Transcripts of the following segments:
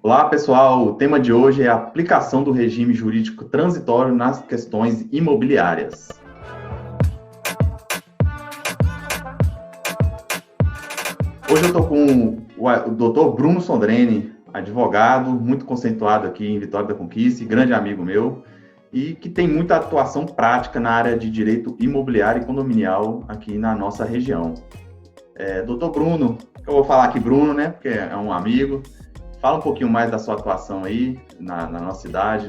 Olá, pessoal. O tema de hoje é a aplicação do regime jurídico transitório nas questões imobiliárias. Hoje eu estou com o Dr. Bruno Sondreni, advogado, muito conceituado aqui em Vitória da Conquista, grande amigo meu, e que tem muita atuação prática na área de direito imobiliário e condominial aqui na nossa região. Dr. Bruno, eu vou falar aqui Bruno, né, porque é um amigo. Fala um pouquinho mais da sua atuação aí na nossa cidade,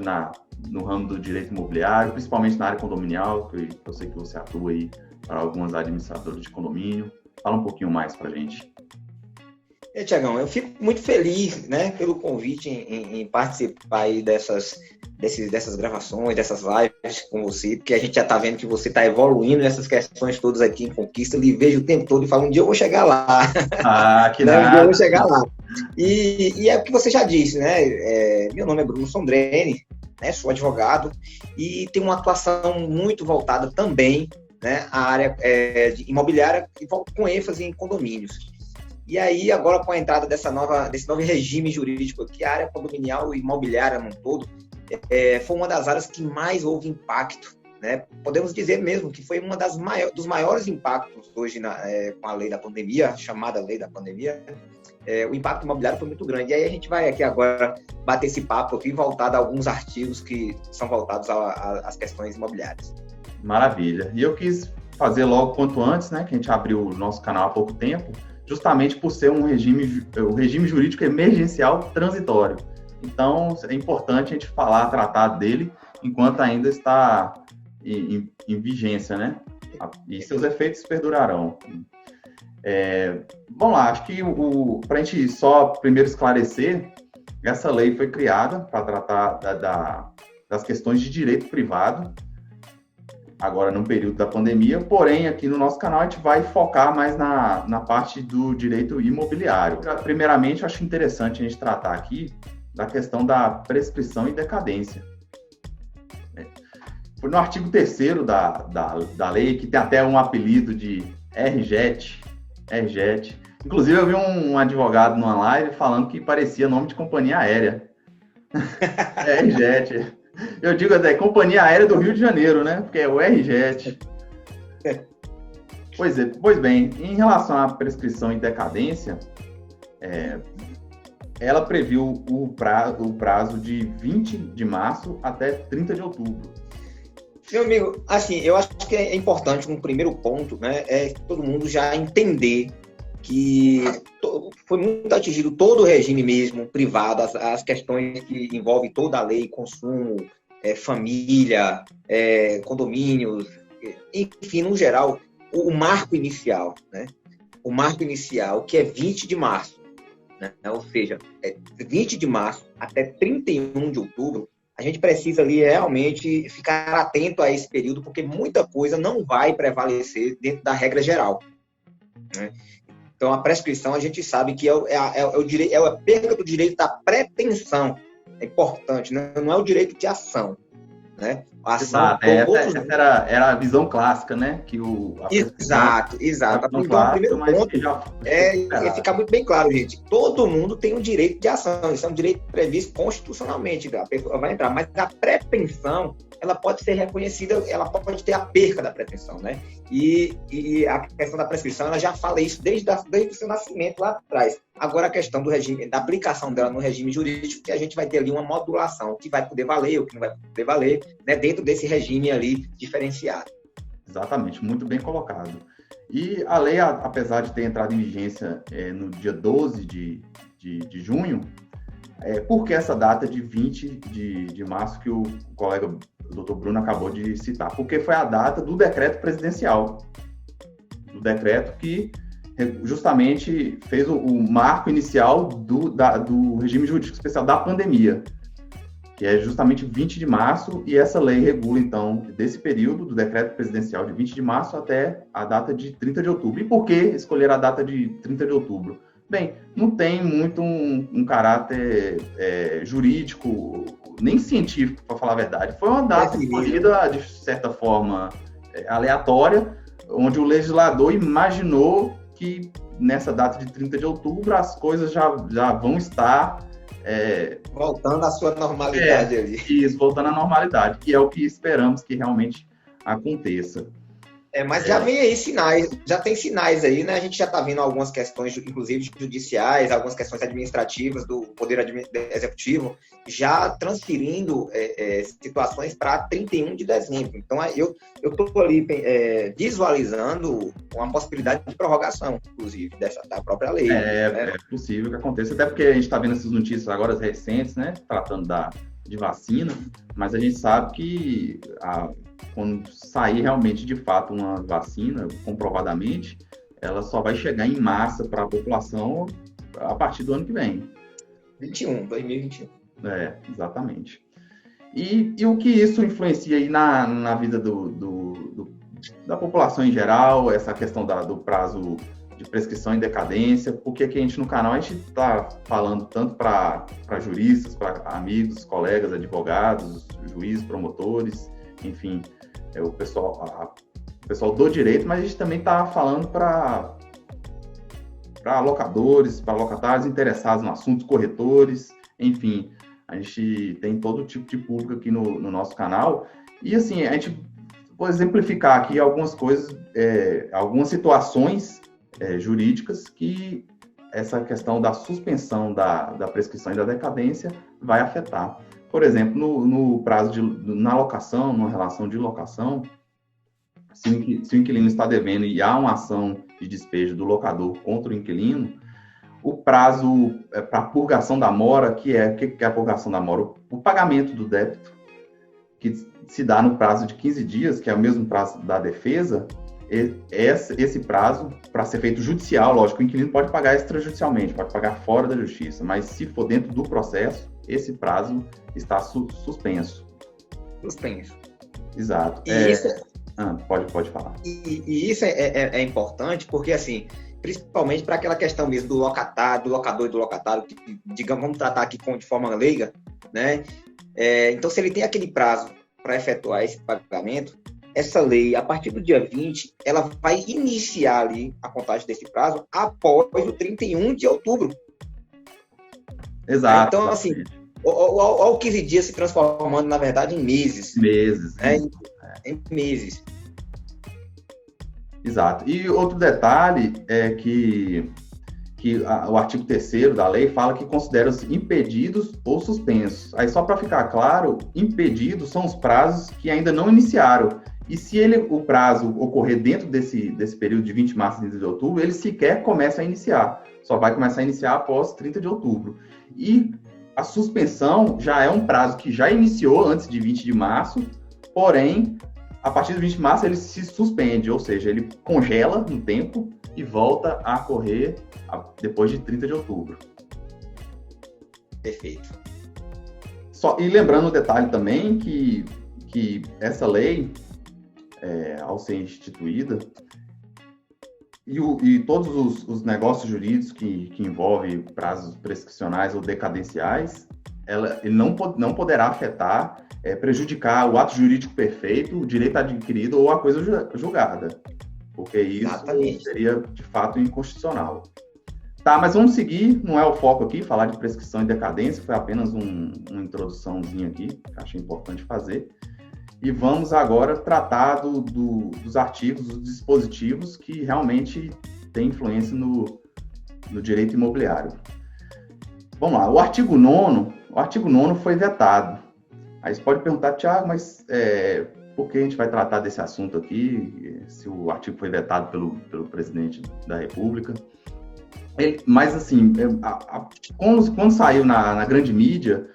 no ramo do direito imobiliário, principalmente na área condominial, que eu sei que você atua aí para algumas administradoras de condomínio. Fala um pouquinho mais para a gente. Tiagão, eu fico muito feliz, né, pelo convite em participar aí dessas gravações, dessas lives com você, porque a gente já está vendo que você está evoluindo nessas questões todas aqui em Conquista. Eu lhe vejo o tempo todo e falo, um dia eu vou chegar lá. Que né? nada. Um dia eu vou chegar lá. E é o que você já disse, né? Meu nome é Bruno Sondreni, né? Sou advogado e tenho uma atuação muito voltada também, né, à área de imobiliária, com ênfase em condomínios. E aí, agora com a entrada desse novo regime jurídico aqui, a área condominial e imobiliária no todo, foi uma das áreas que mais houve impacto, né? Podemos dizer mesmo que foi uma dos maiores impactos hoje com a lei da pandemia, chamada lei da pandemia. O impacto imobiliário foi muito grande. E aí a gente vai aqui agora bater esse papo aqui, voltado a alguns artigos que são voltados às questões imobiliárias. Maravilha. E eu quis fazer logo quanto antes, né, que a gente abriu o nosso canal há pouco tempo, justamente por ser o regime jurídico emergencial transitório. Então, é importante a gente tratar dele enquanto ainda está em vigência, né? E seus efeitos perdurarão. Vamos lá, acho que para a gente só primeiro esclarecer, essa lei foi criada para tratar das questões de direito privado, agora no período da pandemia, porém aqui no nosso canal a gente vai focar mais na parte do direito imobiliário. Primeiramente, eu acho interessante a gente tratar aqui da questão da prescrição e decadência. Foi no artigo 3º da lei, que tem até um apelido de RJET. Inclusive, eu vi um advogado numa live falando que parecia nome de companhia aérea. RJET. Eu digo até Companhia Aérea do Rio de Janeiro, né? Porque é o RJET. Pois bem, em relação à prescrição e decadência, ela previu o prazo de 20 de março até 30 de outubro. Meu amigo, assim, eu acho que é importante, um primeiro ponto, né, todo mundo já entender que foi muito atingido todo o regime mesmo privado, as questões que envolvem toda a lei, consumo, família, condomínios, enfim, no geral, o marco inicial, né? O marco inicial, que é 20 de março, né? Ou seja, 20 de março até 31 de outubro, a gente precisa ali realmente ficar atento a esse período, porque muita coisa não vai prevalecer dentro da regra geral, né? Então, a prescrição, a gente sabe que é a perda do direito da pretensão. É importante, né? Não é o direito de ação, né? A ação, essa era a visão clássica, né? Exato. Então, o primeiro ponto é ficar muito bem claro, gente. Todo mundo tem um direito de ação. Isso é um direito previsto constitucionalmente. A pessoa vai entrar. Mas a pretensão, ela pode ser reconhecida, ela pode ter a perca da pretensão, né? E a questão da prescrição, ela já fala isso desde o seu nascimento lá atrás. Agora, a questão do regime, da aplicação dela no regime jurídico, que a gente vai ter ali uma modulação, o que vai poder valer, o que não vai poder valer, né, dentro desse regime ali diferenciado. Exatamente, muito bem colocado. E a lei, apesar de ter entrado em vigência no dia 12 de junho, por que essa data de 20 de março que o colega o Dr. Bruno acabou de citar? Porque foi a data do decreto presidencial, do decreto que justamente fez o marco inicial do regime jurídico especial da pandemia, que é justamente 20 de março, e essa lei regula, então, desse período, do decreto presidencial de 20 de março até a data de 30 de outubro. E por que escolher a data de 30 de outubro? Bem, não tem muito um caráter jurídico, nem científico, para falar a verdade. Foi uma data escolhida, de certa forma, aleatória, onde o legislador imaginou que nessa data de 30 de outubro as coisas já vão estar Voltando à sua normalidade ali. Isso, voltando à normalidade, que é o que esperamos que realmente aconteça. Mas já vem aí sinais, já tem sinais aí, né? A gente já está vendo algumas questões, inclusive judiciais, algumas questões administrativas do Poder Executivo, já transferindo situações para 31 de dezembro. Então, eu estou ali visualizando uma possibilidade de prorrogação, inclusive, da própria lei. É possível que aconteça, até porque a gente está vendo essas notícias agora recentes, né? Tratando de vacina, mas a gente sabe que quando sair realmente, de fato, uma vacina, comprovadamente, ela só vai chegar em massa para a população a partir do ano que vem. 2021. Exatamente. E o que isso influencia aí na vida da população em geral, essa questão do prazo de prescrição e decadência, porque aqui a gente no canal, a gente está falando tanto para juristas, para amigos, colegas, advogados, juízes, promotores, enfim, o pessoal do direito, mas a gente também está falando para locadores, para locatários interessados no assunto, corretores, enfim, a gente tem todo tipo de público aqui no nosso canal. E assim, a gente vou exemplificar aqui algumas coisas, algumas situações jurídicas que essa questão da suspensão da prescrição e da decadência vai afetar. Por exemplo, no prazo na locação, numa relação de locação, se o inquilino está devendo e há uma ação de despejo do locador contra o inquilino, o prazo para purgação da mora, o que é a purgação da mora? O pagamento do débito, que se dá no prazo de 15 dias, que é o mesmo prazo da defesa, esse prazo, para ser feito judicial, lógico, o inquilino pode pagar extrajudicialmente, pode pagar fora da justiça, mas se for dentro do processo, esse prazo está suspenso. Suspenso. Exato. Pode falar. E isso é importante porque, assim, principalmente para aquela questão mesmo do locatário, do locador e do locatário, que, digamos, vamos tratar aqui de forma leiga, né? Então, se ele tem aquele prazo para efetuar esse pagamento, essa lei, a partir do dia 20, ela vai iniciar ali a contagem desse prazo após o 31 de outubro. Exato. Então, assim, olha o 15 dias se transformando, na verdade, em meses. Meses. Em meses. Exato. E outro detalhe é que o artigo 3º da lei fala que considera-se impedidos ou suspensos. Aí, só para ficar claro, impedidos são os prazos que ainda não iniciaram. E se o prazo ocorrer dentro desse período de 20 de março e 30 de outubro, ele sequer começa a iniciar. Só vai começar a iniciar após 30 de outubro. E a suspensão já é um prazo que já iniciou antes de 20 de março, porém, a partir de 20 de março ele se suspende, ou seja, ele congela no tempo e volta a correr depois de 30 de outubro. Perfeito. E lembrando o detalhe também que essa lei, ao ser instituída, e todos os negócios jurídicos que envolvem prazos prescricionais ou decadenciais, ele não poderá afetar, prejudicar o ato jurídico perfeito, o direito adquirido ou a coisa julgada, porque isso Exatamente. seria, de fato, inconstitucional. Tá, mas vamos seguir, não é o foco aqui, falar de prescrição e decadência, foi apenas uma introduçãozinha aqui, que achei importante fazer. E vamos agora tratar dos artigos, dos dispositivos que realmente têm influência no direito imobiliário. Vamos lá, o artigo 9º foi vetado. Aí você pode perguntar, Thiago, mas por que a gente vai tratar desse assunto aqui, se o artigo foi vetado pelo presidente da República? Mas, assim, quando saiu na grande mídia,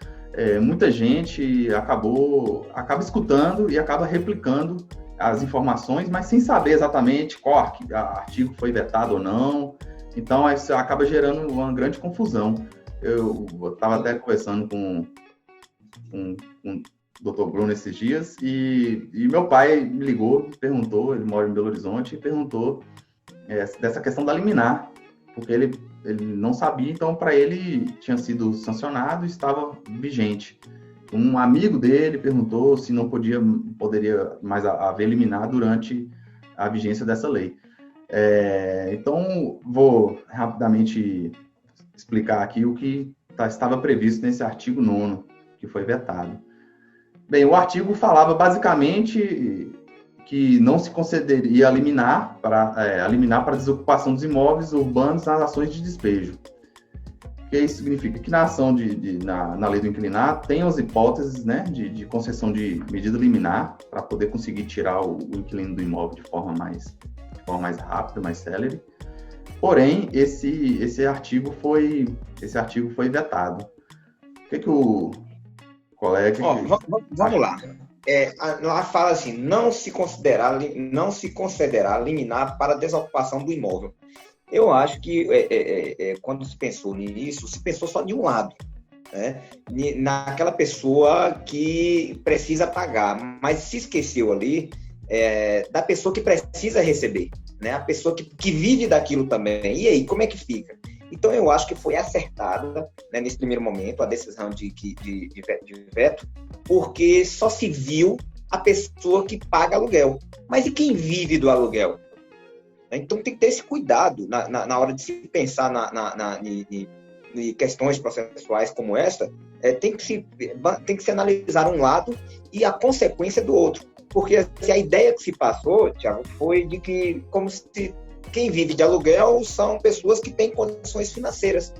muita gente acaba escutando e acaba replicando as informações, mas sem saber exatamente qual artigo foi vetado ou não. Então, isso acaba gerando uma grande confusão. Eu estava até conversando com o Dr. Bruno esses dias e meu pai me ligou, perguntou, ele mora em Belo Horizonte, e perguntou dessa questão da liminar, porque ele não sabia, então para ele tinha sido sancionado e estava vigente. Um amigo dele perguntou se não poderia mais haver liminar durante a vigência dessa lei. Então, vou rapidamente explicar aqui o que estava previsto nesse artigo 9º, que foi vetado. Bem, o artigo falava basicamente que não se concederia liminar para desocupação dos imóveis urbanos nas ações de despejo. O que isso significa? Que na ação na lei do inquilinato tem as hipóteses, né, de concessão de medida liminar para poder conseguir tirar o inquilino do imóvel de forma mais rápida, mais célere. Porém, esse artigo foi vetado. O que o colega... Vamos lá. Lá fala assim, não se concederá liminar para desocupação do imóvel. Eu acho que quando se pensou nisso, se pensou só de um lado, né? Naquela pessoa que precisa pagar, mas se esqueceu ali da pessoa que precisa receber, né? A pessoa que vive daquilo também. E aí, como é que fica? Então, eu acho que foi acertada, né, nesse primeiro momento, a decisão de veto, porque só se viu a pessoa que paga aluguel. Mas e quem vive do aluguel? Então, tem que ter esse cuidado na hora de se pensar em questões processuais como essa. Tem que se analisar um lado e a consequência do outro. Porque a ideia que se passou, Thiago, foi de que, como se quem vive de aluguel são pessoas que têm condições financeiras,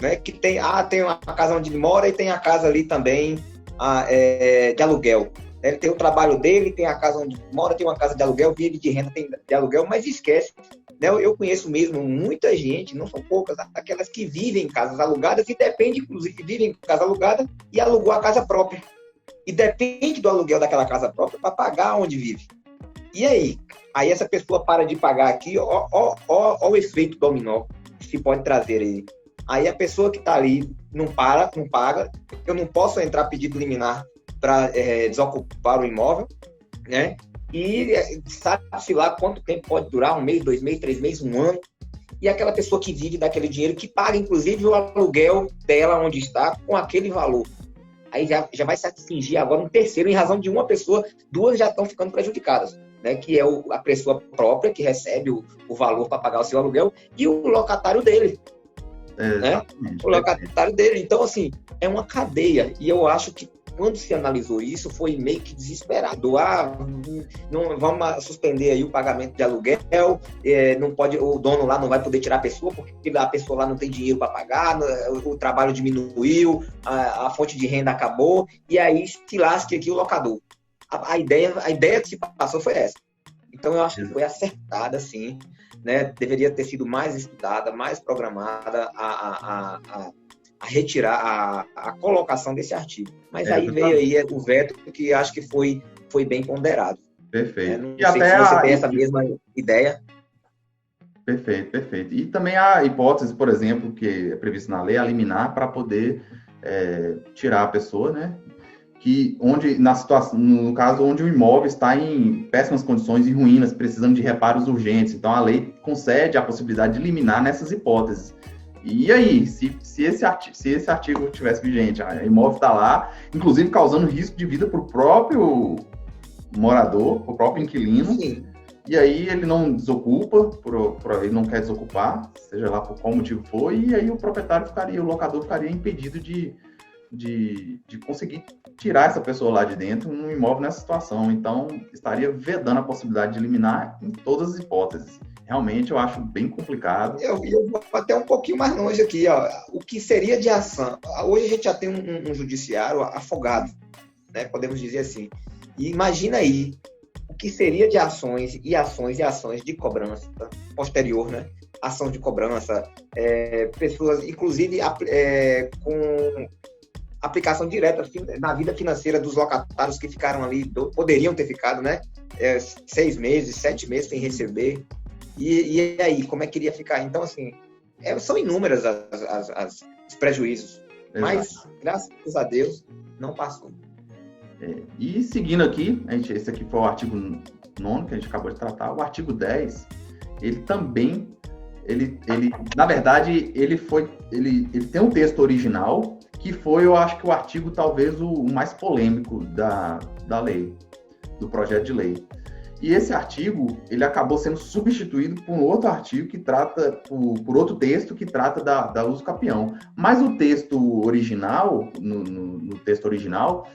né? Que tem uma casa onde ele mora e tem a casa ali também de aluguel. Ele tem o trabalho dele, tem a casa onde mora, tem uma casa de aluguel, vive de renda de aluguel, mas esquece. Né? Eu conheço mesmo muita gente, não são poucas, aquelas que vivem em casas alugadas e depende, inclusive, vivem em casa alugada e alugou a casa própria. E depende do aluguel daquela casa própria para pagar onde vive. E aí? Aí essa pessoa para de pagar aqui, ó o efeito dominó que se pode trazer aí. Aí a pessoa que está ali não paga, eu não posso entrar pedido liminar para desocupar o imóvel, né? E sabe-se lá quanto tempo pode durar, 1 mês, 2 meses, 3 meses, 1 ano. E aquela pessoa que vive daquele dinheiro, que paga inclusive o aluguel dela onde está com aquele valor. Aí já vai se atingir agora um terceiro, em razão de uma pessoa, 2 já estão ficando prejudicadas, né? Que é a pessoa própria que recebe o valor para pagar o seu aluguel e o locatário dele. Né? O locatário dele. Então, assim, é uma cadeia. E eu acho que quando se analisou isso, foi meio que desesperador. Não, vamos suspender aí o pagamento de aluguel, não pode, o dono lá não vai poder tirar a pessoa, porque a pessoa lá não tem dinheiro para pagar, o trabalho diminuiu, a fonte de renda acabou, e aí se lasque aqui o locador. A ideia que se passou foi essa. Então, eu acho que foi acertada, sim, né? Deveria ter sido mais estudada, mais programada a retirar a colocação desse artigo. Mas aí veio aí o veto, que acho que foi bem ponderado. Perfeito. Não sei se você tem essa mesma ideia. Perfeito. E também a hipótese, por exemplo, que é prevista na lei, a liminar para poder tirar a pessoa, né? No caso, onde o imóvel está em péssimas condições e ruínas, precisando de reparos urgentes. Então, a lei concede a possibilidade de liminar nessas hipóteses. E aí, se esse artigo tivesse vigente, o imóvel está lá, inclusive causando risco de vida para o próprio morador, para o próprio inquilino, sim. E aí ele não desocupa, ele não quer desocupar, seja lá por qual motivo for, e aí o locador ficaria impedido de conseguir tirar essa pessoa lá de dentro num imóvel nessa situação. Então, estaria vedando a possibilidade de eliminar em todas as hipóteses. Realmente, eu acho bem complicado. Eu vou até um pouquinho mais longe aqui. Ó. O que seria de ação? Hoje a gente já tem um judiciário afogado, né? Podemos dizer assim. E imagina aí o que seria de ações de cobrança posterior, né? Ação de cobrança, pessoas, inclusive, com aplicação direta na vida financeira dos locatários que ficaram ali, poderiam ter ficado, né? 6 meses, 7 meses sem receber. E aí, como é que iria ficar? Então, assim, são inúmeras os prejuízos. Exato. Mas, graças a Deus, não passou. E seguindo aqui, esse aqui foi o artigo 9º que a gente acabou de tratar. O artigo 10, ele também, na verdade, ele tem um texto original, que foi, eu acho que o artigo talvez o mais polêmico da lei, do projeto de lei. E esse artigo, ele acabou sendo substituído por um outro artigo que trata, por outro texto que trata da uso capião. Mas o texto original, no texto original,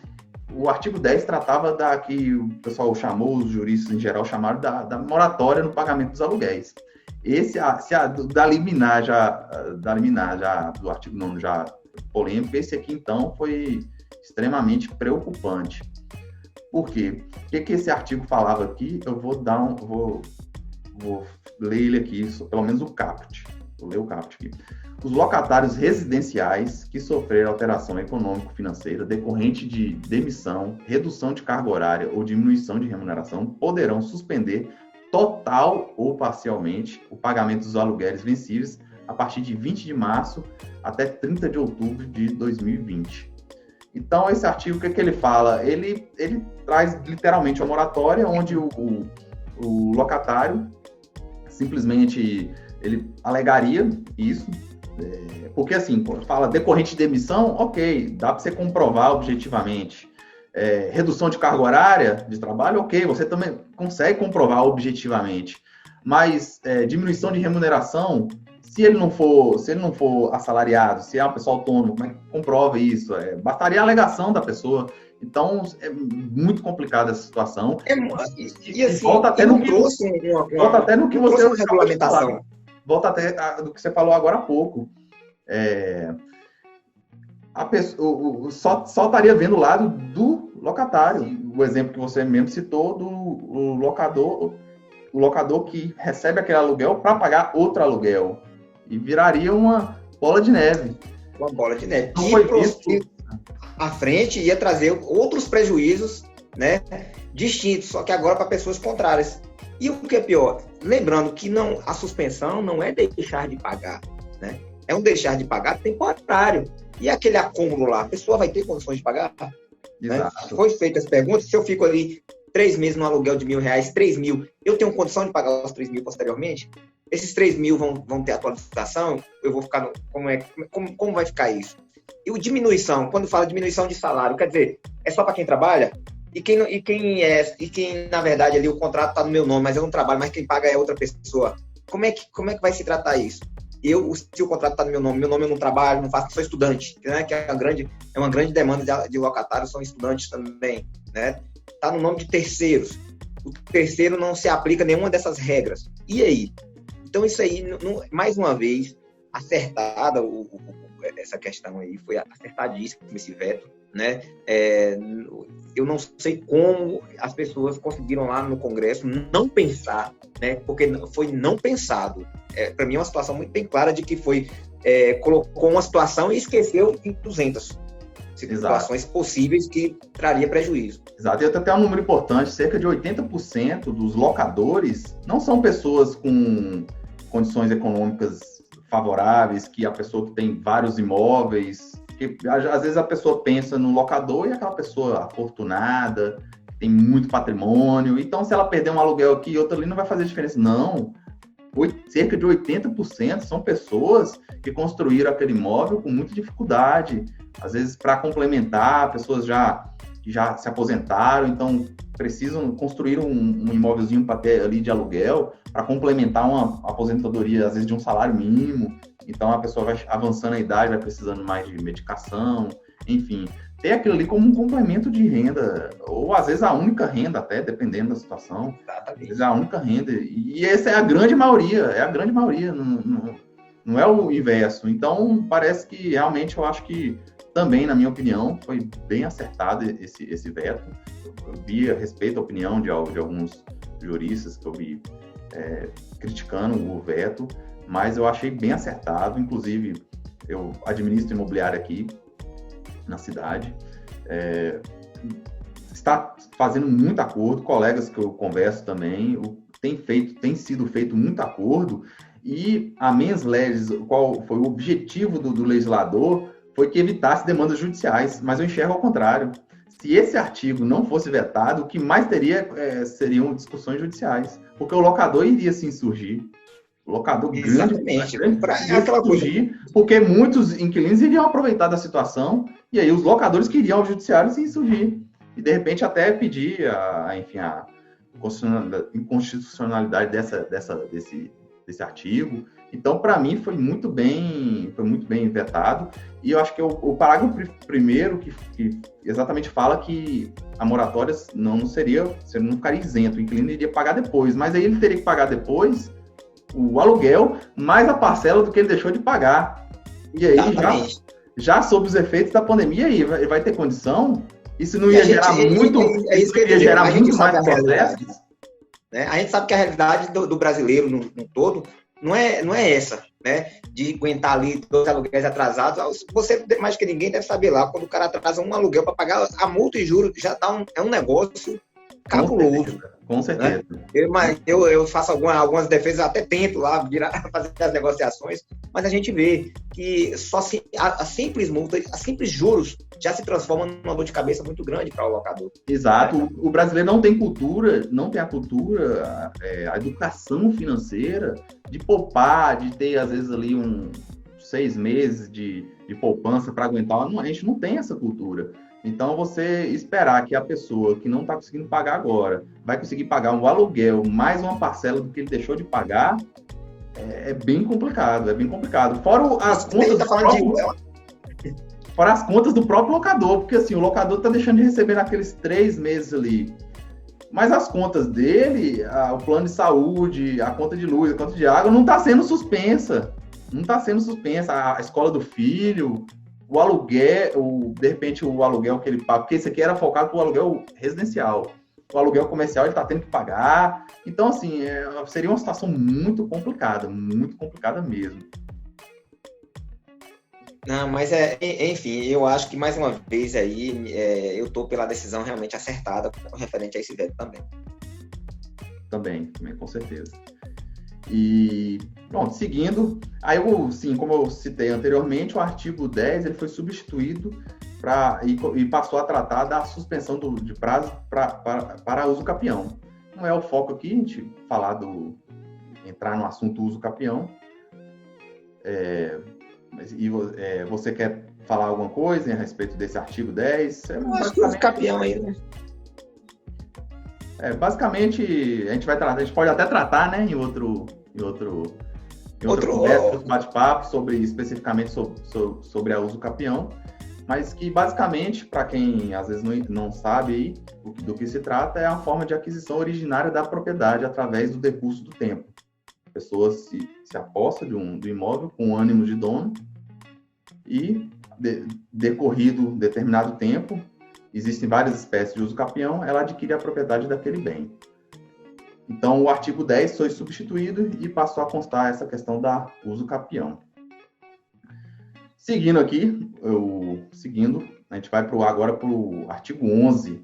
o artigo 10 tratava da que o pessoal chamou, os juristas em geral chamaram da moratória no pagamento dos aluguéis. Da liminar já do artigo 9 já polêmico, esse aqui então foi extremamente preocupante. Por quê? O que esse artigo falava aqui? Eu vou ler ele aqui, pelo menos o caput. Vou ler o caput aqui. Os locatários residenciais que sofreram alteração econômico-financeira decorrente de demissão, redução de carga horária ou diminuição de remuneração poderão suspender total ou parcialmente o pagamento dos aluguéis vencíveis a partir de 20 de março até 30 de outubro de 2020. Então, esse artigo, o que ele fala? Ele traz literalmente uma moratória onde o locatário simplesmente ele alegaria isso, porque assim, quando fala decorrente de demissão, ok, dá para você comprovar objetivamente. Redução de carga horária de trabalho, ok, você também consegue comprovar objetivamente. Mas diminuição de remuneração, se ele não for assalariado, se é uma pessoa autônoma, como é que comprova isso? Bastaria a alegação da pessoa. Então, é muito complicada essa situação. Volta até no que você regulamentação. Volta até do que você falou agora há pouco. A pessoa só estaria vendo o lado do locatário. O exemplo que você mesmo citou do locador que recebe aquele aluguel para pagar outro aluguel. E viraria uma bola de neve. Uma bola de neve. E à frente ia trazer outros prejuízos, né, distintos, só que agora para pessoas contrárias. E o que é pior, lembrando que a suspensão não é deixar de pagar, né? É um deixar de pagar temporário. E aquele acúmulo lá, a pessoa vai ter condições de pagar? Né? Foi feita as perguntas, se eu fico ali 3 meses no aluguel de R$1.000, 3 mil, eu tenho condição de pagar os 3 mil posteriormente? Esses 3 mil vão ter atualização? Eu vou ficar como vai ficar isso? E o diminuição, quando fala diminuição de salário, quer dizer, é só para quem trabalha? E quem na verdade ali o contrato está no meu nome, mas eu não trabalho, mas quem paga é outra pessoa. Como é que vai se tratar isso? Se o contrato está no meu nome eu não trabalho, não faço, sou estudante, né? Que é uma grande demanda de locatários, são estudantes também, né? Está no nome de terceiros. O terceiro não se aplica nenhuma dessas regras. E aí? Então, isso aí, mais uma vez, acertada essa questão aí, foi acertadíssimo esse veto, né? Eu não sei como as pessoas conseguiram lá no Congresso não pensar, né? Porque foi não pensado. Para mim é uma situação muito bem clara de que colocou uma situação e esqueceu de 200 situações possíveis que traria prejuízo. Exato, e até um número importante, cerca de 80% dos locadores não são pessoas com condições econômicas favoráveis, que a pessoa que tem vários imóveis, que às vezes a pessoa pensa no locador e é aquela pessoa afortunada, que tem muito patrimônio, então se ela perder um aluguel aqui e outro ali não vai fazer diferença. Não, cerca de 80% são pessoas que construíram aquele imóvel com muita dificuldade, às vezes para complementar, pessoas que já se aposentaram, então precisam construir um imóvelzinho para ter ali de aluguel, para complementar uma aposentadoria, às vezes de um salário mínimo. Então a pessoa vai avançando a idade, vai precisando mais de medicação, enfim. Ter aquilo ali como um complemento de renda, ou às vezes a única renda até, dependendo da situação. Às vezes é a única renda. E essa é a grande maioria, não é o inverso. Então parece que realmente eu acho que também, na minha opinião, foi bem acertado esse veto. Eu vi a respeito da opinião de alguns juristas que eu vi criticando o veto, mas eu achei bem acertado. Inclusive, eu administro imobiliário aqui na cidade. Está fazendo muito acordo, colegas que eu converso também, tem sido feito muito acordo, e a mens legis, qual foi o objetivo do legislador, foi que evitasse demandas judiciais, mas eu enxergo ao contrário. Se esse artigo não fosse vetado, o que mais teria seriam discussões judiciais, porque o locador iria se insurgir. O locador grande iria se insurgir, porque muitos inquilinos iriam aproveitar da situação, e aí os locadores queriam ao judiciário se insurgir. E, de repente, até pedir inconstitucionalidade desse artigo. Então, para mim, foi muito bem vetado. E eu acho que o parágrafo primeiro que exatamente fala que a moratória não ficaria isento, o inquilino iria pagar depois, mas aí ele teria que pagar depois o aluguel mais a parcela do que ele deixou de pagar. E aí, já sob os efeitos da pandemia, aí vai ter condição? Isso não ia gerar muito mais processos? A gente sabe que a realidade do brasileiro no todo não é essa, né? De aguentar ali 2 aluguéis atrasados. Você, mais que ninguém, deve saber lá, quando o cara atrasa um aluguel para pagar a multa e juros, já é um negócio cabuloso. Com certeza. Né? Eu faço algumas defesas, até tento lá fazer as negociações, mas a gente vê que só a simples multa, a simples juros já se transforma numa dor de cabeça muito grande para o locador. Exato. O brasileiro não tem a cultura, a educação financeira de poupar, de ter, às vezes, ali 6 meses de poupança para aguentar. A gente não tem essa cultura. Então, você esperar que a pessoa que não está conseguindo pagar agora vai conseguir pagar um aluguel mais uma parcela do que ele deixou de pagar, é bem complicado, Fora as contas do próprio locador, porque assim, o locador está deixando de receber naqueles 3 meses ali. Mas as contas dele, o plano de saúde, a conta de luz, a conta de água, não está sendo suspensa. A escola do filho... O aluguel, de repente o aluguel que ele paga, porque esse aqui era focado para o aluguel residencial. O aluguel comercial ele está tendo que pagar. Então, assim, seria uma situação muito complicada mesmo. Não, mas enfim, eu acho que mais uma vez aí eu estou pela decisão realmente acertada referente a esse veto também. Também, com certeza. E, pronto, seguindo, aí como eu citei anteriormente, o artigo 10 ele foi substituído e passou a tratar da suspensão de prazo para uso capião. Não é o foco aqui, a gente entrar no assunto uso capião. Você quer falar alguma coisa a respeito desse artigo 10? Eu acho que uso capião aí, né? Basicamente, a gente pode até tratar, né, em outro bate-papo especificamente sobre a uso capião, mas que basicamente, para quem às vezes não sabe aí, do que se trata, é a forma de aquisição originária da propriedade através do decurso do tempo. A pessoa se aposta do imóvel com ânimo de dono e, decorrido determinado tempo, existem várias espécies de uso capião, ela adquire a propriedade daquele bem. Então, o artigo 10 foi substituído e passou a constar essa questão da uso capião. Seguindo aqui, a gente vai agora para o artigo 11.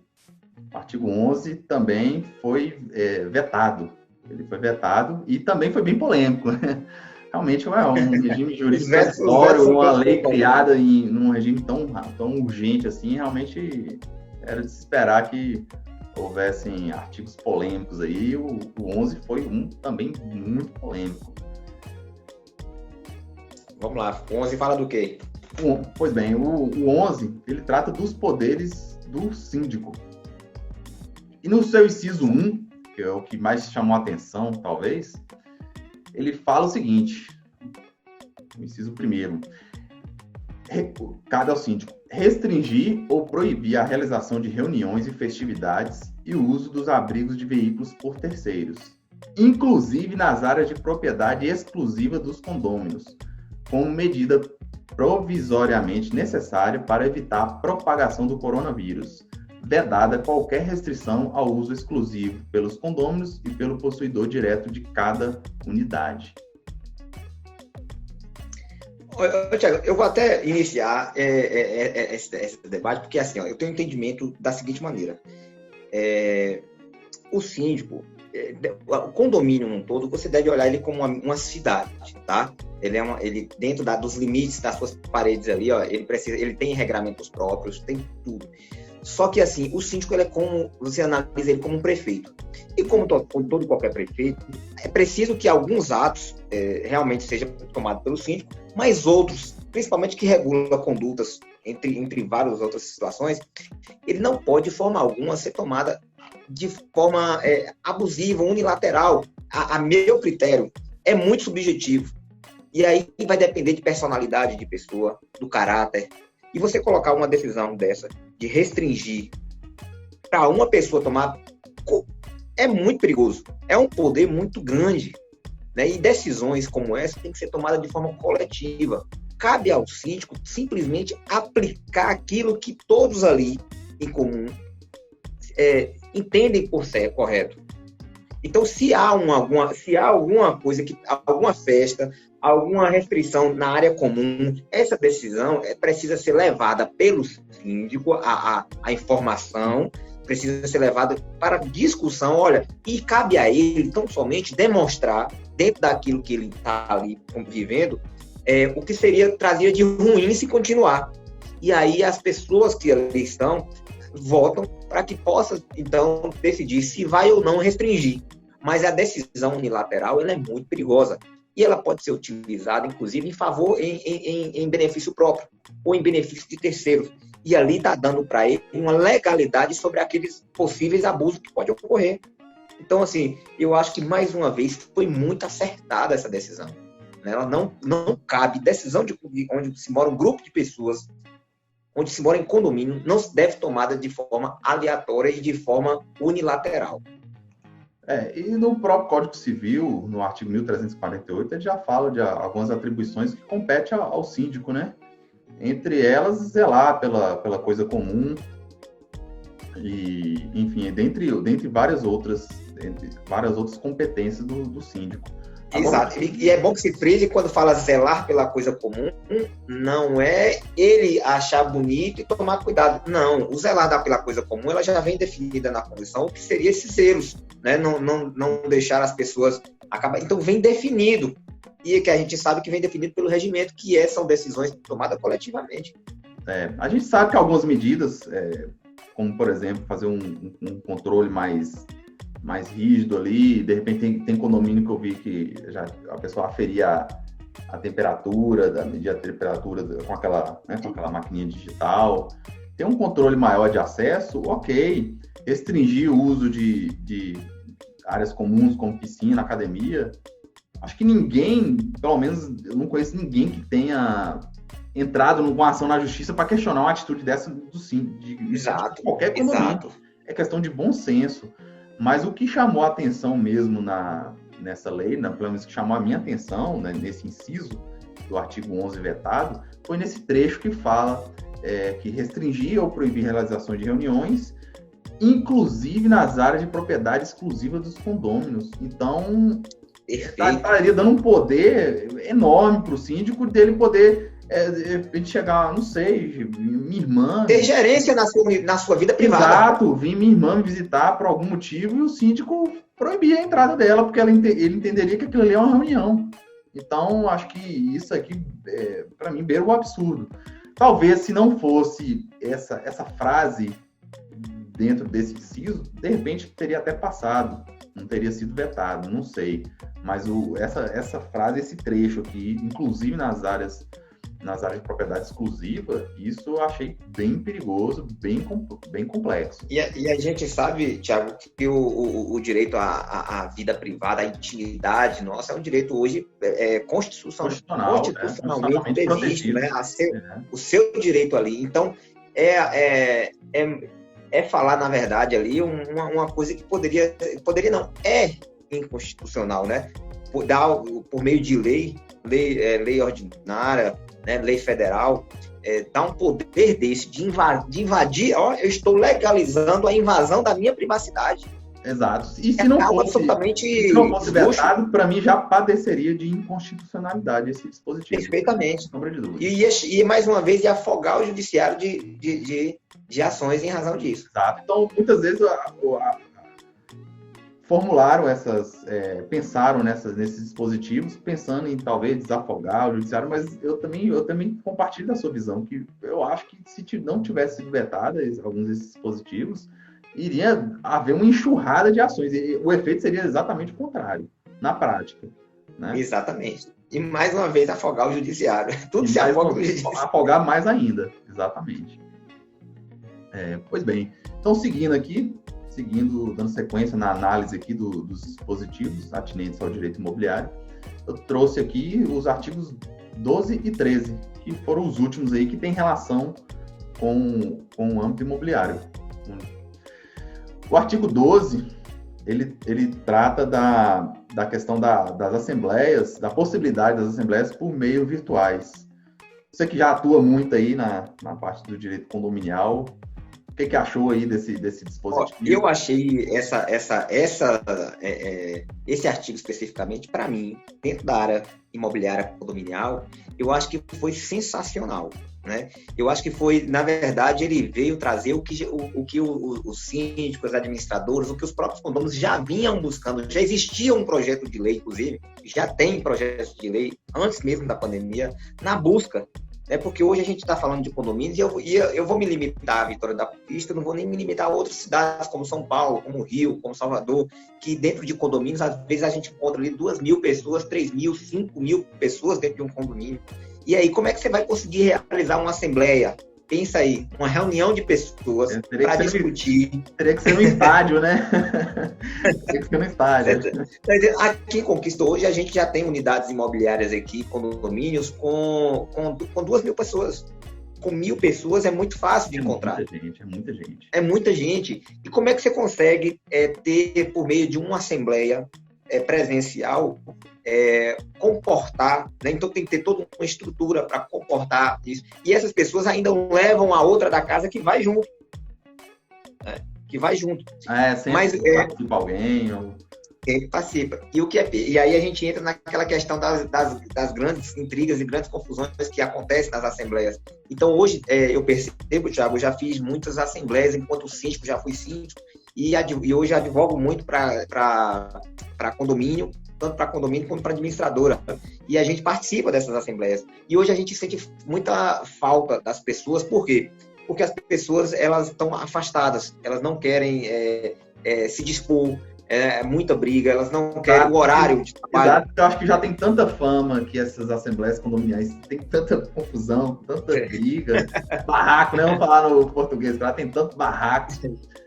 O artigo 11 também foi vetado. Ele foi vetado e também foi bem polêmico, né? Realmente é um regime jurídico transitório, uma lei criada num regime tão urgente assim, realmente era de se esperar que houvessem artigos polêmicos aí. O 11 foi também muito polêmico. Vamos lá, o 11 fala do quê? Pois bem, o 11, ele trata dos poderes do síndico. E no seu inciso 1, que é o que mais chamou a atenção, talvez, ele fala o seguinte, o inciso 1º, cabe ao síndico restringir ou proibir a realização de reuniões e festividades e o uso dos abrigos de veículos por terceiros, inclusive nas áreas de propriedade exclusiva dos condôminos, como medida provisoriamente necessária para evitar a propagação do coronavírus, vedada qualquer restrição ao uso exclusivo pelos condôminos e pelo possuidor direto de cada unidade. Tiago, eu vou até iniciar esse debate, porque assim, eu tenho um entendimento da seguinte maneira. O síndico, o condomínio num todo, você deve olhar ele como uma cidade, tá? Ele dentro dos limites das suas paredes ali, ó, ele tem regramentos próprios, tem tudo. Só que assim, o síndico você analisa ele como um prefeito. E como todo qualquer prefeito, é preciso que alguns atos realmente sejam tomados pelo síndico, mas outros, principalmente que regula condutas entre várias outras situações, ele não pode de forma alguma ser tomada de forma abusiva, unilateral, a meu critério, é muito subjetivo. E aí vai depender de personalidade de pessoa, do caráter. E você colocar uma decisão dessa, de restringir para uma pessoa tomar, é muito perigoso. É um poder muito grande. Né? E decisões como essa têm que ser tomadas de forma coletiva. Cabe ao síndico simplesmente aplicar aquilo que todos ali em comum entendem por ser correto. Então, se há alguma coisa, alguma festa, alguma restrição na área comum, essa decisão precisa ser levada pelo síndico, a informação precisa ser levada para discussão, olha, e cabe a ele tão somente demonstrar, dentro daquilo que ele está ali vivendo, o que trazia de ruim se continuar. E aí as pessoas que ali estão votam para que possa, então, decidir se vai ou não restringir. Mas a decisão unilateral ela é muito perigosa. E ela pode ser utilizada, inclusive, em favor, em benefício próprio, ou em benefício de terceiros. E ali está dando para ele uma legalidade sobre aqueles possíveis abusos que podem ocorrer. Então, assim, eu acho que, mais uma vez, foi muito acertada essa decisão. Ela não cabe. Decisão onde se mora um grupo de pessoas, onde se mora em condomínio, não se deve tomada de forma aleatória e de forma unilateral. E no próprio Código Civil, no artigo 1348, ele já fala de algumas atribuições que competem ao síndico, né? Entre elas, zelar pela coisa comum e, enfim, dentre várias outras competências do síndico. Exato. E é bom que se frise quando fala zelar pela coisa comum, não é ele achar bonito e tomar cuidado. Não, o zelar pela coisa comum, ela já vem definida na Constituição, o que seria esses zelos, né? Não deixar as pessoas acabar. Então, vem definido. E que a gente sabe que vem definido pelo regimento, que são decisões tomadas coletivamente. A gente sabe que algumas medidas, como, por exemplo, fazer um controle mais rígido ali, de repente tem condomínio que eu vi que já a pessoa aferia a temperatura, medir a temperatura com aquela maquininha digital, tem um controle maior de acesso, ok, restringir o uso de áreas comuns como piscina, academia, acho que ninguém, pelo menos eu não conheço ninguém que tenha entrado numa ação na justiça para questionar uma atitude dessa do síndico. Exato. Qualquer condomínio. É questão de bom senso. Mas o que chamou a atenção mesmo nessa lei, pelo menos que chamou a minha atenção, né, nesse inciso do artigo 11 vetado, foi nesse trecho que fala que restringir ou proibir realizações de reuniões, inclusive nas áreas de propriedade exclusiva dos condôminos. Então, estaria dando um poder enorme para o síndico dele poder chegar, não sei, minha irmã... Ter gerência na sua vida privada. Exato, vir minha irmã me visitar por algum motivo e o síndico proibir a entrada dela, porque ele entenderia que aquilo ali é uma reunião. Então, acho que isso aqui, para mim, beira o absurdo. Talvez, se não fosse essa frase dentro desse inciso, de repente teria até passado, não teria sido vetado, não sei. Mas essa frase, esse trecho aqui, inclusive nas áreas de propriedade exclusiva, isso eu achei bem perigoso, bem complexo. E a gente sabe, Thiago, que o direito à vida privada, à intimidade, nossa, é um direito hoje constitucionalmente previsto, né? O seu direito ali. Então, falar, na verdade, ali uma coisa que poderia não, é inconstitucional, né? Por meio de lei ordinária, né, lei federal, dá um poder desse de invadir, eu estou legalizando a invasão da minha privacidade. Exato. E se não fosse vetado, para mim já padeceria de inconstitucionalidade esse dispositivo. Perfeitamente. Sem sombra de dúvida. E mais uma vez, afogar o judiciário de ações em razão disso. Exato. Então, muitas vezes formularam pensaram nesses dispositivos, pensando em talvez desafogar o judiciário, mas eu também compartilho da sua visão, que eu acho que se não tivesse sido vetados alguns desses dispositivos, iria haver uma enxurrada de ações, e o efeito seria exatamente o contrário, na prática. Né? Exatamente. E mais uma vez afogar o judiciário. Tudo se afoga no judiciário. Afogar mais ainda, exatamente. Pois bem, então seguindo aqui, seguindo, dando sequência na análise aqui dos dispositivos atinentes ao direito imobiliário, eu trouxe aqui os artigos 12 e 13, que foram os últimos aí que têm relação com o âmbito imobiliário. O artigo 12, ele trata da questão das assembleias, da possibilidade das assembleias por meio virtuais. Você que já atua muito aí na parte do direito condominial, o que achou aí desse dispositivo? Eu achei esse artigo especificamente, para mim, dentro da área imobiliária condominial, eu acho que foi sensacional, né? Eu acho que foi, na verdade, ele veio trazer o que os síndicos, administradores, o que os próprios condôminos já vinham buscando. Já existia um projeto de lei, inclusive, já tem projetos de lei, antes mesmo da pandemia, na busca. Porque hoje a gente está falando de condomínios e eu vou me limitar à Vitória da Conquista, não vou nem me limitar a outras cidades como São Paulo, como Rio, como Salvador, que dentro de condomínios, às vezes a gente encontra ali 2.000 pessoas, 3.000, 5.000 pessoas dentro de um condomínio. E aí, como é que você vai conseguir realizar uma assembleia? Pensa aí, uma reunião de pessoas para discutir. Teria que ser no estádio, né? Teria que ser no estádio. Aqui em Conquista, hoje, a gente já tem unidades imobiliárias aqui, condomínios, com 2.000 pessoas. Com 1.000 pessoas é muito fácil de encontrar. É muita gente. É muita gente. E como é que você consegue ter, por meio de uma assembleia presencial, comportar, né? Então tem que ter toda uma estrutura para comportar isso. E essas pessoas ainda levam a outra da casa que vai junto. Né? Que vai junto. Mas participa alguém. Sempre participa. E aí a gente entra naquela questão das grandes intrigas e grandes confusões que acontecem nas assembleias. Então hoje, eu percebo, Thiago, eu já fiz muitas assembleias enquanto síndico, já fui síndico, e hoje advogo muito para condomínio, tanto para condomínio quanto para administradora. E a gente participa dessas assembleias. E hoje a gente sente muita falta das pessoas. Por quê? Porque as pessoas, elas estão afastadas, elas não querem se dispor, muita briga, elas não querem o horário de trabalho. Exato, eu acho que já tem tanta fama que essas assembleias condominiais tem tanta confusão, tanta briga, barraco, né? Vamos falar no português, lá tem tanto barraco,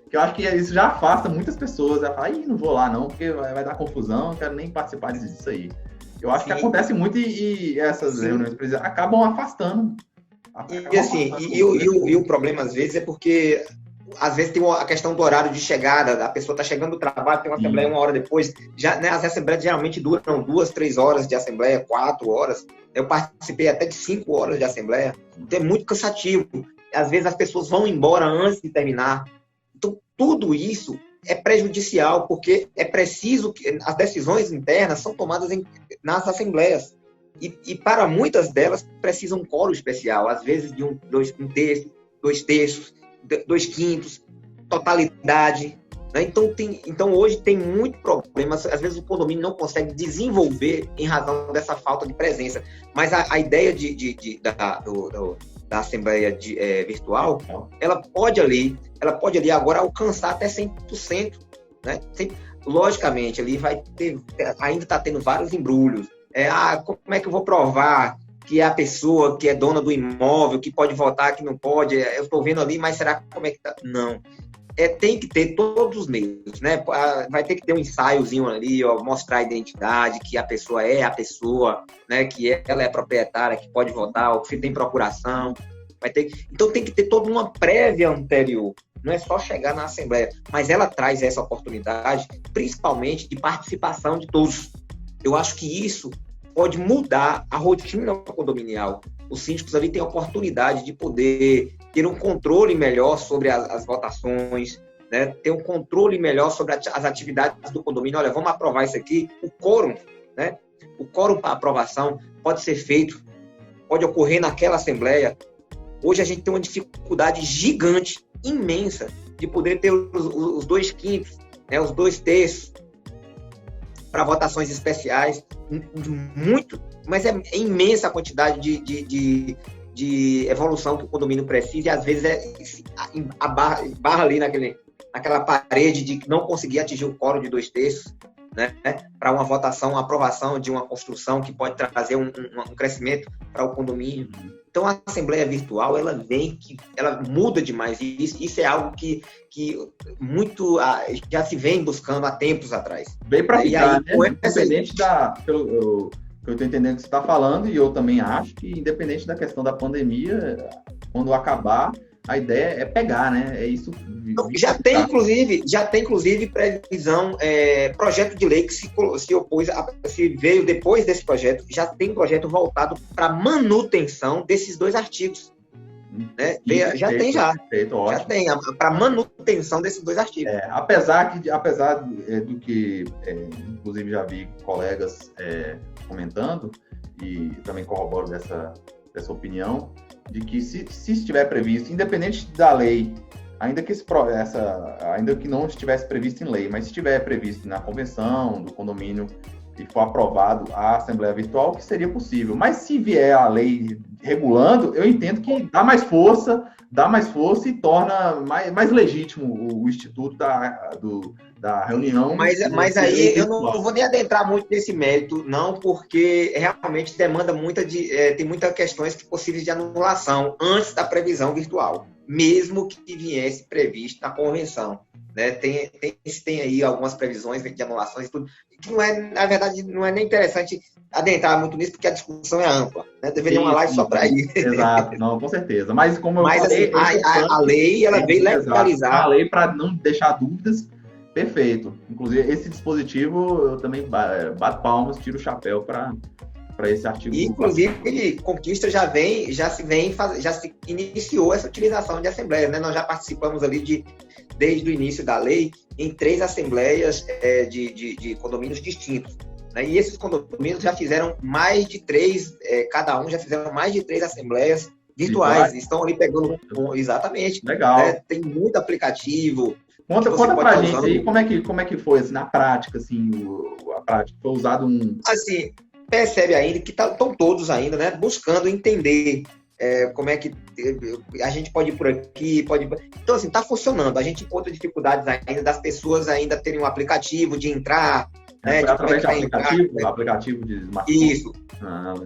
que eu acho que isso já afasta muitas pessoas. Já fala, não vou lá não, porque vai dar confusão, não quero nem participar disso aí. Eu acho que acontece muito e essas reuniões acabam afastando. E o problema, às vezes, é porque às vezes tem a questão do horário de chegada, a pessoa está chegando do trabalho, tem uma assembleia 1 hora depois, já, né, as assembleias geralmente duram 2, 3 horas de assembleia, 4 horas, eu participei até de 5 horas de assembleia, então é muito cansativo, às vezes as pessoas vão embora antes de terminar, então tudo isso é prejudicial, porque é preciso que as decisões internas são tomadas nas assembleias, e para muitas delas precisam um quórum especial, às vezes de um terço, 2 terços, 2/5, totalidade, né? Então hoje tem muito problema, às vezes o condomínio não consegue desenvolver em razão dessa falta de presença, mas a ideia da assembleia virtual, ela pode ali agora alcançar até 100%, né? Logicamente ali ainda está tendo vários embrulhos, como é que eu vou provar que é a pessoa que é dona do imóvel, que pode votar, que não pode, eu estou vendo ali, mas será como é que tá? Não. Tem que ter todos os meios, né? Vai ter que ter um ensaiozinho ali, mostrar a identidade, que a pessoa é a pessoa, né? Que ela é proprietária, que pode votar, ou se tem procuração. Então tem que ter toda uma prévia anterior. Não é só chegar na Assembleia, mas ela traz essa oportunidade, principalmente de participação de todos. Eu acho que isso pode mudar a rotina condominial. Os síndicos ali têm a oportunidade de poder ter um controle melhor sobre as votações, né? Ter um controle melhor sobre as atividades do condomínio. Olha, vamos aprovar isso aqui. O quórum, né? O quórum para aprovação pode ser feito, pode ocorrer naquela assembleia. Hoje a gente tem uma dificuldade gigante, imensa, de poder ter os 2/5, né? Os 2 terços, para votações especiais, mas é imensa a quantidade de evolução que o condomínio precisa, e às vezes barra ali naquela parede de não conseguir atingir o quórum de 2 terços, né, para uma votação, uma aprovação de uma construção que pode trazer um crescimento para o condomínio. Então, a Assembleia Virtual, ela muda demais. E isso é algo que muito já se vem buscando há tempos atrás. Veio para ficar, né? Independente pelo que eu estou entendendo que você está falando, e eu também acho que, independente da questão da pandemia, quando acabar, a ideia é pegar, né? É isso. Já tem, inclusive, previsão, projeto de lei que se opôs, se veio depois desse projeto, já tem projeto voltado para manutenção desses 2 artigos. Né? Já tem. Já tem, para manutenção desses 2 artigos. Apesar do que, inclusive, já vi colegas comentando, e também corroboro dessa opinião, de que se estiver previsto, independente da lei, ainda que não estivesse previsto em lei, mas se estiver previsto na convenção do condomínio e for aprovado a Assembleia Virtual, que seria possível. Mas se vier a lei regulando, eu entendo que dá mais força e torna mais legítimo o instituto da reunião. Mas aí eu não vou nem adentrar muito nesse mérito, não, porque realmente demanda tem muitas questões possíveis de anulação antes da previsão virtual, mesmo que viesse previsto na convenção. Né? Tem aí algumas previsões de anulações e tudo, que na verdade, não é nem interessante adentrar muito nisso, porque a discussão é ampla. Né? Deveria uma live só para isso. Exato, não, com certeza. Mas como eu falei... Assim, a lei, ela veio legalizar. A lei, para não deixar dúvidas, perfeito. Inclusive, esse dispositivo, eu também bato palmas, tiro o chapéu para esse artigo. E, inclusive, Conquista já se iniciou essa utilização de assembleias, né? Nós já participamos ali desde o início da lei em 3 assembleias de condomínios distintos. Né? E esses condomínios já fizeram mais de 3, cada um já fizeram mais de 3 assembleias virtuais. Estão ali pegando... Exatamente. Legal. Tem muito aplicativo. Conta pra gente aí como é que foi assim, na prática, assim, a prática. Foi usado Assim, percebe ainda que estão todos ainda, né, buscando entender como é que a gente pode ir por aqui, Então, assim, está funcionando. A gente encontra dificuldades ainda das pessoas ainda terem um aplicativo de entrar, né? Através de aplicativo de smartphone. Isso.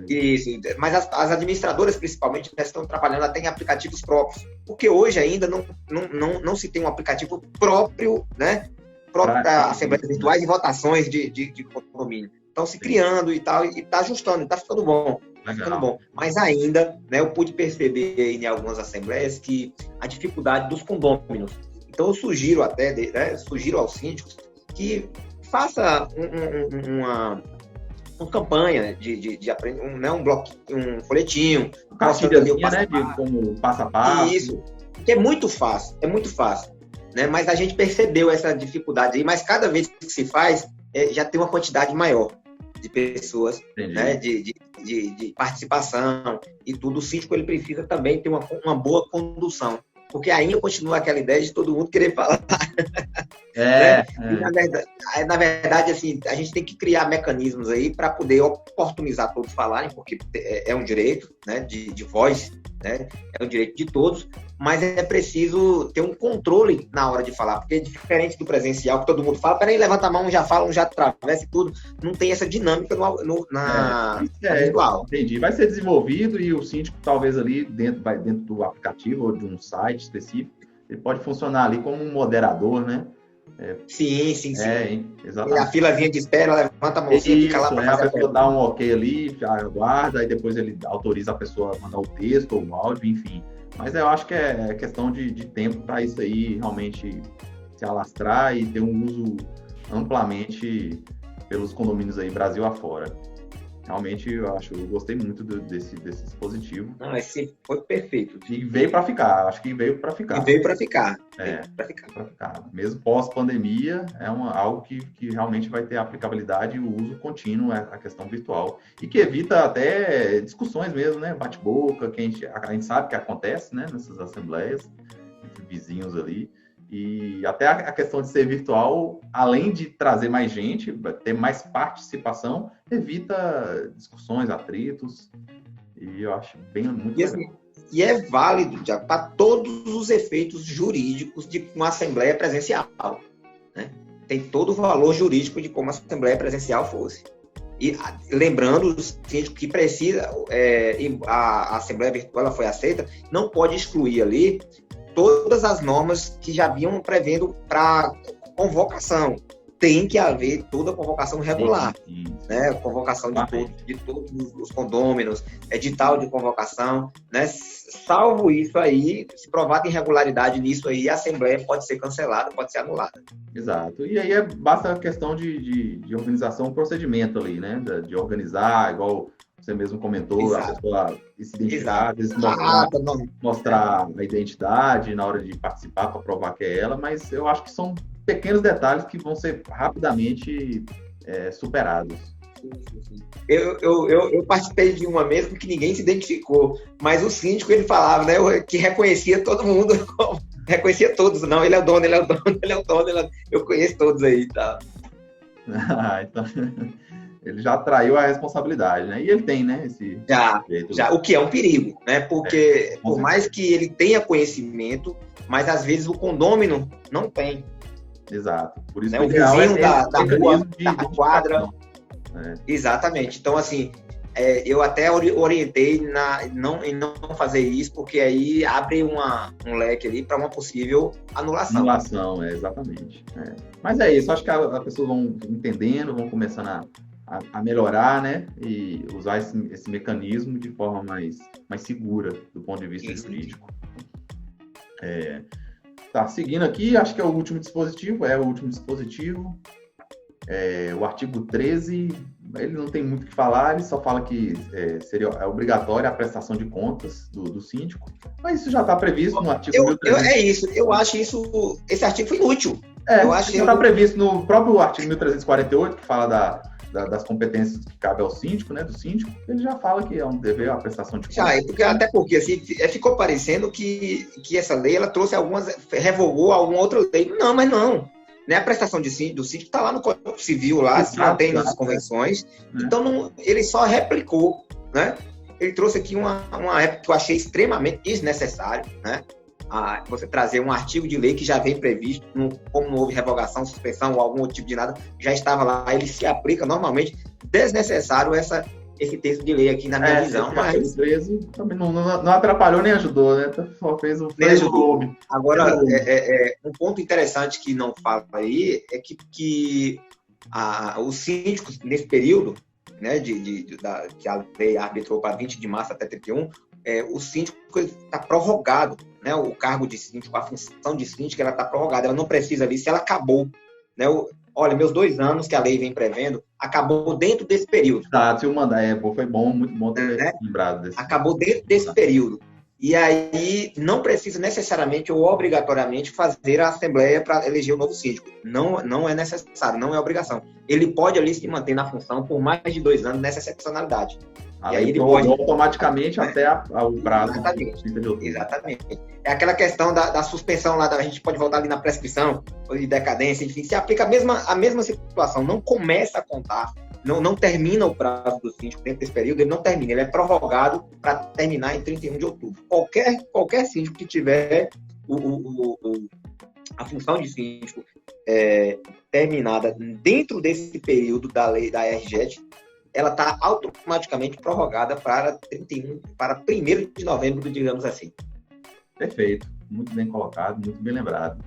Isso. Mas as administradoras, principalmente, estão trabalhando até em aplicativos próprios. Porque hoje ainda não se tem um aplicativo próprio, né? Próprio para assembleias virtuais e votações de condomínio. Estão se criando e tal, e está ajustando, está ficando bom. Mas ainda, né, eu pude perceber em algumas assembleias que a dificuldade dos condôminos. Então, eu sugiro sugiro aos síndicos que faça uma campanha de aprender, um bloquinho, um folhetinho, mostrando passo a passo, como passo a passo. Isso, que é muito fácil, né? Mas a gente percebeu essa dificuldade aí, mas cada vez que se faz, já tem uma quantidade maior de pessoas, né, de participação e tudo. O síndico ele precisa também ter uma boa condução, porque ainda continua aquela ideia de todo mundo querer falar. Né? E, na verdade, assim, a gente tem que criar mecanismos aí para poder oportunizar todos falarem, porque é um direito, né, de voz, né, é um direito de todos, mas é preciso ter um controle na hora de falar, porque é diferente do presencial, que todo mundo fala, peraí, levanta a mão, um já fala, um já atravessa e tudo, não tem essa dinâmica na virtual. Entendi, vai ser desenvolvido e o síndico talvez ali dentro do aplicativo ou de um site específico, ele pode funcionar ali como um moderador, né? Sim. Exatamente. E a filazinha de espera, levanta a mãozinha, fica lá para fazer a pessoa dá um ok ali, aguarda, aí depois ele autoriza a pessoa a mandar o texto ou o áudio, enfim. Mas eu acho que é questão de tempo para isso aí realmente se alastrar e ter um uso amplamente pelos condomínios aí Brasil afora. Realmente, eu gostei muito desse dispositivo. Não, esse foi perfeito. E veio para ficar, acho que veio para ficar. Para ficar. Mesmo pós-pandemia, algo que realmente vai ter aplicabilidade e o uso contínuo, a questão virtual. E que evita até discussões mesmo, né? Bate-boca, que a gente sabe que acontece, né? Nessas assembleias, entre vizinhos ali. E até a questão de ser virtual, além de trazer mais gente, ter mais participação, evita discussões, atritos, e eu acho muito legal. Assim, e é válido para todos os efeitos jurídicos de uma assembleia presencial, né? Tem todo o valor jurídico de como a assembleia presencial fosse. E lembrando o síndico que precisa, a Assembleia Virtual ela foi aceita, não pode excluir ali todas as normas que já vinham prevendo para convocação. Tem que haver toda a convocação regular, né? Convocação de todos os condôminos, edital de convocação, né? Salvo isso aí, se provada irregularidade nisso aí, a Assembleia pode ser cancelada, pode ser anulada. Exato. E aí basta a questão de organização, procedimento ali, né? De organizar, igual você mesmo comentou, exato, a pessoa se identificar, às vezes mostrar a identidade na hora de participar para provar que é ela, mas eu acho que são pequenos detalhes que vão ser rapidamente superados. Eu participei de uma mesmo que ninguém se identificou, mas o síndico, ele falava, né, que reconhecia todo mundo, reconhecia todos, não, ele é o dono, eu conheço todos aí, tá? Então, ele já traiu a responsabilidade, né? E ele tem, né? Já, o que é um perigo, né? Porque por mais que ele tenha conhecimento, mas às vezes o condômino não tem. Exato. Por isso, né? O vizinho da rua, da quadra. Exatamente. Então, assim, eu até orientei em não fazer isso, porque aí abre um leque ali para uma possível anulação. Anulação, exatamente. Mas é isso, acho que as pessoas vão entendendo, vão começando a melhorar, né? E usar esse mecanismo de forma mais segura do ponto de vista jurídico. Tá, seguindo aqui, acho que é o último dispositivo, o artigo 13, ele não tem muito o que falar, ele só fala que seria obrigatória a prestação de contas do síndico, mas isso já está previsto no artigo 1300. Eu acho esse artigo foi inútil. Eu acho que já está previsto no próprio artigo 1348, que fala das competências que cabe ao síndico, né, do síndico, ele já fala que é um dever a prestação de contas. Até porque assim, ficou parecendo que essa lei ela trouxe revogou alguma outra lei. Não, mas não. Né? A prestação do síndico está lá no Código Civil, lá, se mantém nas convenções. Então, ele só replicou, né? Ele trouxe aqui uma época que eu achei extremamente desnecessário, né? Você trazer um artigo de lei que já vem previsto, como não houve revogação, suspensão ou algum outro tipo de nada, já estava lá, ele se aplica normalmente, desnecessário esse texto de lei aqui na minha visão. Mas 13 também não atrapalhou nem ajudou, né? Só fez o nem ajudou. Agora, um ponto interessante que não fala aí é que os síndicos, nesse período, né, que a lei arbitrou para 20 de março até 31, o síndico está prorrogado, né? O cargo de síndico, a função de síndico, ela está prorrogada, ela não precisa ali, se ela acabou, né? Olha, meus 2 anos que a lei vem prevendo, acabou dentro desse período. Tá, se eu mandar, foi bom, muito bom ter lembrado desse. Acabou dentro desse período. E aí não precisa necessariamente ou obrigatoriamente fazer a Assembleia para eleger o novo síndico. Não é necessário, não é obrigação. Ele pode ali se manter na função por mais de 2 anos nessa excepcionalidade. E aí ele pode automaticamente até o prazo. Exatamente. É aquela questão da suspensão lá, a gente pode voltar ali na prescrição, ou de decadência, enfim, se aplica a mesma situação, não começa a contar, não termina o prazo do síndico dentro desse período, ele não termina, ele é prorrogado para terminar em 31 de outubro. Qualquer síndico que tiver a função de síndico terminada dentro desse período da lei da RGET, ela está automaticamente prorrogada para 1º de novembro, digamos assim. Perfeito, muito bem colocado, muito bem lembrado.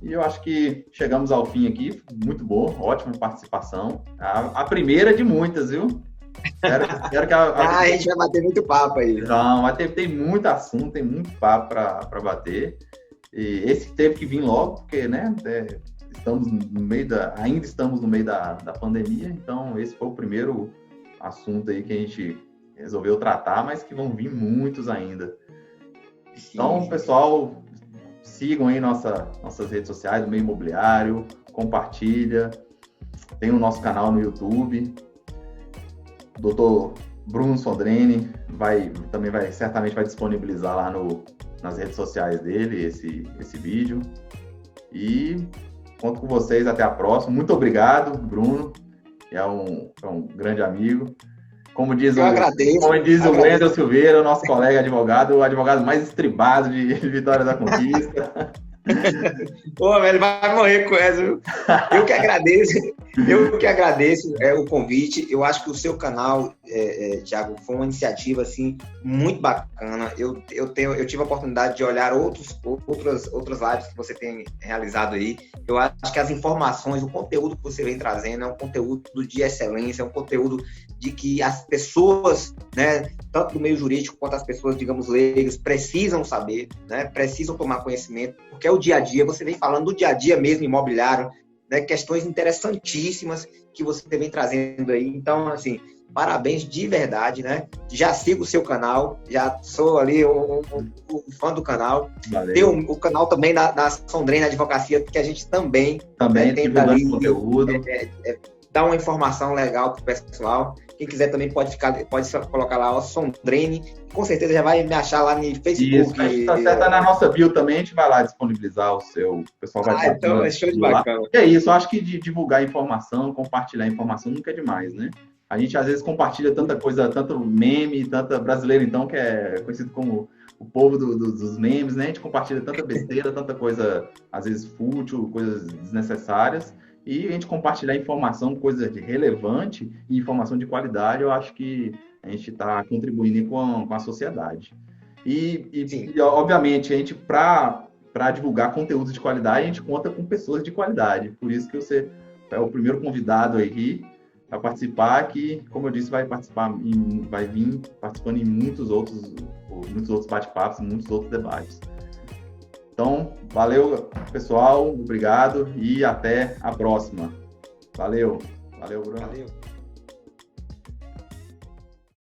E eu acho que chegamos ao fim aqui, muito bom, ótima participação. A primeira de muitas, viu? Espero que a gente vai bater muito papo aí. Não, mas tem muito assunto, tem muito papo para bater. E esse teve que vir logo, porque, né, ainda estamos no meio da pandemia, então esse foi o primeiro assunto aí que a gente resolveu tratar, mas que vão vir muitos ainda. Então, pessoal, sigam aí nossas redes sociais, do Meio Imobiliário, compartilha, tem o nosso canal no YouTube. O doutor Bruno Sondreni certamente vai disponibilizar lá nas redes sociais dele esse vídeo. E conto com vocês, até a próxima. Muito obrigado, Bruno, que é um grande amigo. Como diz o Wendel Silveira, o nosso colega advogado, o advogado mais estribado de Vitória da Conquista. Pô, velho, vai morrer com essa, viu? Eu que agradeço. Eu que agradeço o convite. Eu acho que o seu canal, Thiago, foi uma iniciativa assim muito bacana. Eu tive a oportunidade de olhar outras lives que você tem realizado aí. Eu acho que as informações, o conteúdo que você vem trazendo é um conteúdo de excelência, é um conteúdo de que as pessoas, né, tanto do meio jurídico quanto as pessoas, digamos, leigas, precisam saber, né, precisam tomar conhecimento, porque é o dia a dia. Você vem falando do dia a dia mesmo imobiliário, né, questões interessantíssimas que você vem trazendo aí. Então, assim, parabéns de verdade, né? Já sigo o seu canal, já sou ali um fã do canal. Valeu. Tem o canal também da Sondrene Advocacia, que a gente também tenta ali conteúdo. dar uma informação legal para o pessoal. Quem quiser também pode colocar lá o Sondrene. Com certeza já vai me achar lá no Facebook. Isso, tá na nossa bio também, a gente vai lá disponibilizar o pessoal vai então é show de bacana. E é isso, eu acho que de divulgar informação, compartilhar informação nunca é demais, né? A gente às vezes compartilha tanta coisa, tanto meme, tanta brasileiro então, que é conhecido como o povo dos memes, né? A gente compartilha tanta besteira, tanta coisa, às vezes fútil, coisas desnecessárias, e a gente compartilhar informação, coisa relevante e informação de qualidade, eu acho que a gente está contribuindo com a sociedade. E obviamente, a gente, para divulgar conteúdos de qualidade, a gente conta com pessoas de qualidade. Por isso que você é o primeiro convidado aí para participar, que, como eu disse, vai vir participando em muitos outros bate-papos, muitos outros debates. Então, valeu, pessoal, obrigado e até a próxima. Valeu, Bruno. Valeu.